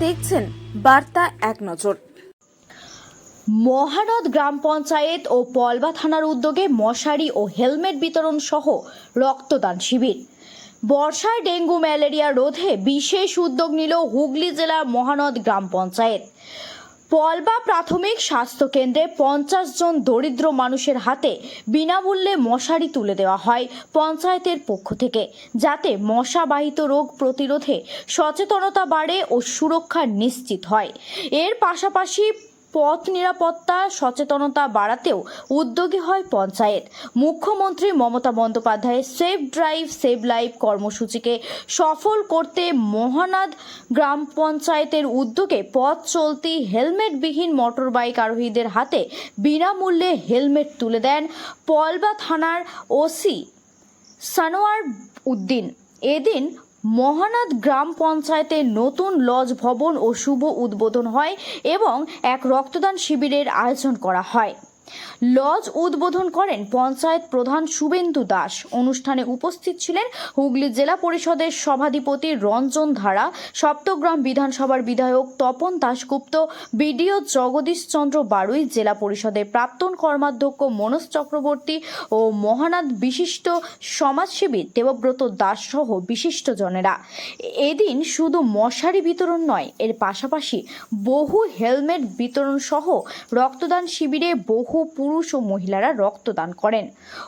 দেখছেন বার্তা এক নজর। মহানদ গ্রাম পঞ্চায়েত ও পলবা থানার উদ্যোগে মশারি ও হেলমেট বিতরণ সহ রক্তদান শিবির। বর্ষায় ডেঙ্গু ম্যালেরিয়া রোধে বিশেষ উদ্যোগ নিল হুগলি জেলার মহানদ গ্রাম পঞ্চায়েত। পলবা প্রাথমিক স্বাস্থ্য কেন্দ্রে 50 জন দরিদ্র মানুষের হাতে বিনামূল্যে মশারি তুলে দেওয়া হয় পঞ্চায়েতের পক্ষ থেকে, যাতে মশাবাহিত রোগ প্রতিরোধে সচেতনতা বাড়ে ও সুরক্ষা নিশ্চিত হয়। এর পাশাপাশি পথ নিরাপত্তা সচেতনতা বাড়াতেও উদ্যোগী হয় পঞ্চায়েত। মুখ্যমন্ত্রী মমতা বন্দ্যোপাধ্যায়ের সেভ ড্রাইভ সেভ লাইফ কর্মসূচিকে সফল করতে মহানদ গ্রাম পঞ্চায়েতের উদ্যোগে পথ চলতি হেলমেটবিহীন মোটরবাইক আরোহীদের হাতে বিনামূল্যে হেলমেট তুলে দেন পলবা থানার ওসি সানোয়ার উদ্দিন। এদিন মহানদ গ্রাম পঞ্চায়েতের নতুন লজ ভবন ও শুভ উদ্বোধন হয় এবং এক রক্তদান শিবিরের আয়োজন করা হয়। লজ উদ্বোধন করেন পঞ্চায়েত প্রধান শুভেন্দু দাস। অনুষ্ঠানে উপস্থিত ছিলেন হুগলি জেলা পরিষদের সভাধিপতি রঞ্জন ধারা, সপ্তগ্রাম বিধানসভার বিধায়ক তপন দাশগুপ্ত, বিডিও জগদীশ চন্দ্র বারুই, জেলা পরিষদের প্রাক্তন কর্মাধ্যক্ষ মনোজ চক্রবর্তী ও মহানদ বিশিষ্ট সমাজসেবী দেবব্রত দাস সহ বিশিষ্টজনেরা। এদিন শুধু মশারি বিতরণ নয়, এর পাশাপাশি বহু হেলমেট বিতরণ সহ রক্তদান শিবিরে বহু পুরুষ ও মহিলারা রক্তদান করেন।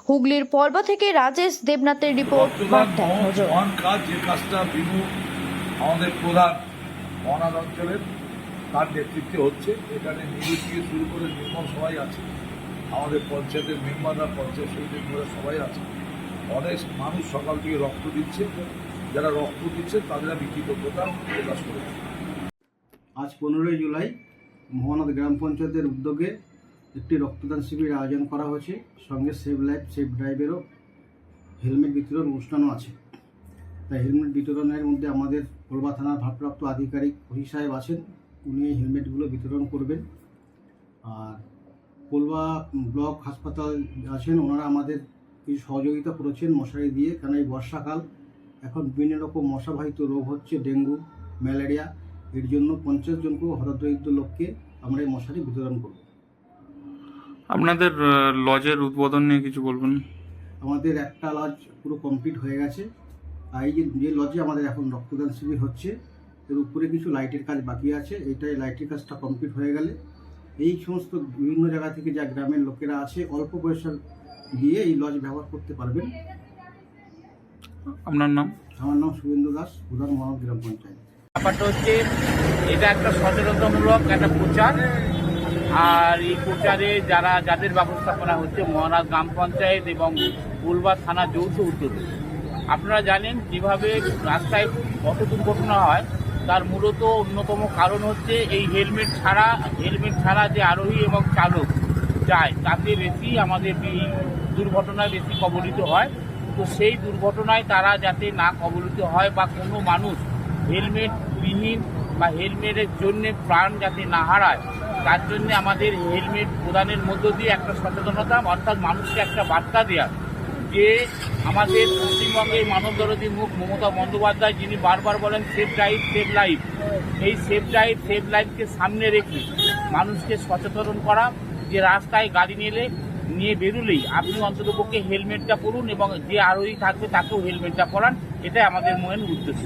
হুগলির পলবা থেকে রাজেশ দেবনাথের রিপোর্ট। যে কাজটা বিভু আমাদের প্রধান মহানদ অঞ্চলের তার নেতৃত্বে হচ্ছে, এখানে নিউজ থেকে শুরু করে নির্মল সবাই আছে, আমাদের পঞ্চায়েতের মেম্বাররা, পঞ্চায়েত সমিতির সবাই আছে। অনেক মানুষ সকাল থেকে রক্ত দিচ্ছে, যারা রক্ত দিচ্ছে তাদের আমি কৃতজ্ঞতা প্রকাশ করেছি। আজ 15ই জুলাই মহানদ গ্রাম পঞ্চায়েতের উদ্যোগে একটি রক্তদান শিবির আয়োজন করা হয়েছে। সঙ্গে সেভ লাইফ সেভ ড্রাইভেরও হেলমেট বিতরণ অনুষ্ঠানও আছে। তাই হেলমেট বিতরণের মধ্যে আমাদের পলবা থানার ভারপ্রাপ্ত আধিকারিক ওসি সাহেব আছেন, উনি এই হেলমেটগুলো বিতরণ করবেন। আর পলবা ব্লক হাসপাতাল আছেন, ওনারা আমাদের কিছু সহযোগিতা করেছেন মশারি দিয়ে, কারণ এই বর্ষাকাল, এখন বিভিন্ন রকম মশাবাহিত রোগ হচ্ছে, ডেঙ্গু ম্যালেরিয়া। এর জন্য 50 জনকে হতদরিদ্র লোককে আমরা এই মশারি বিতরণ করব। আপনাদের লজের উদ্বোধন নিয়ে কিছু বলবেন? আমাদের একটা লজ পুরো কমপ্লিট হয়ে গেছে। এই যে লজে আমাদের এখন রক্তদান শিবির হচ্ছে, এর উপরে কিছু লাইটের কাজ বাকি আছে। এইটাই লাইটের কাজটা কমপ্লিট হয়ে গেলে এই সমস্ত বিভিন্ন জায়গা থেকে যা গ্রামের লোকেরা আছে অল্প পয়সা দিয়ে এই লজ ব্যবহার করতে পারবেন। আপনার নাম? আমার নাম শুভেন্দু দাস, প্রধান মহানদ গ্রাম পঞ্চায়েত। ব্যাপারটা হচ্ছে এটা একটা সচেতনতামূলক একটা প্রচার, আর এই প্রচারে যাদের ব্যবস্থাপনা হচ্ছে মহানদ গ্রাম পঞ্চায়েত এবং পলবা থানা যৌথ উদ্যোগে। আপনারা জানেন যেভাবে রাস্তায় পথ দুর্ঘটনা হয় তার মূলত অন্যতম কারণ হচ্ছে এই হেলমেট ছাড়া যে আরোহী এবং চালক যায়, তাতে বেশি আমাদের দুর্ঘটনায় বেশি কবলিত হয়। তো সেই দুর্ঘটনায় তারা যাতে না কবলিত হয় বা কোনো মানুষ হেলমেট বিহীন বা হেলমেটের জন্যে প্রাণ যাতে না হারায়, তার জন্য আমাদের হেলমেট প্রদানের মধ্য দিয়ে একটা সচেতনতা, অর্থাৎ মানুষকে একটা বার্তা দেওয়া যে আমাদের পশ্চিমবঙ্গের মানবদরদী মুখ মমতা বন্দ্যোপাধ্যায়, যিনি বারবার বলেন সেভ ড্রাইভ সেভ লাইফ, এই সেভ ড্রাইভ সেভ লাইফকে সামনে রেখে মানুষকে সচেতন করা যে রাস্তায় গাড়ি নিয়ে বেরোলেই আপনি অন্ততপক্ষে হেলমেটটা পরুন এবং যে আরোহী থাকবে তাকেও হেলমেটটা পরান। এটাই আমাদের মূল উদ্দেশ্য।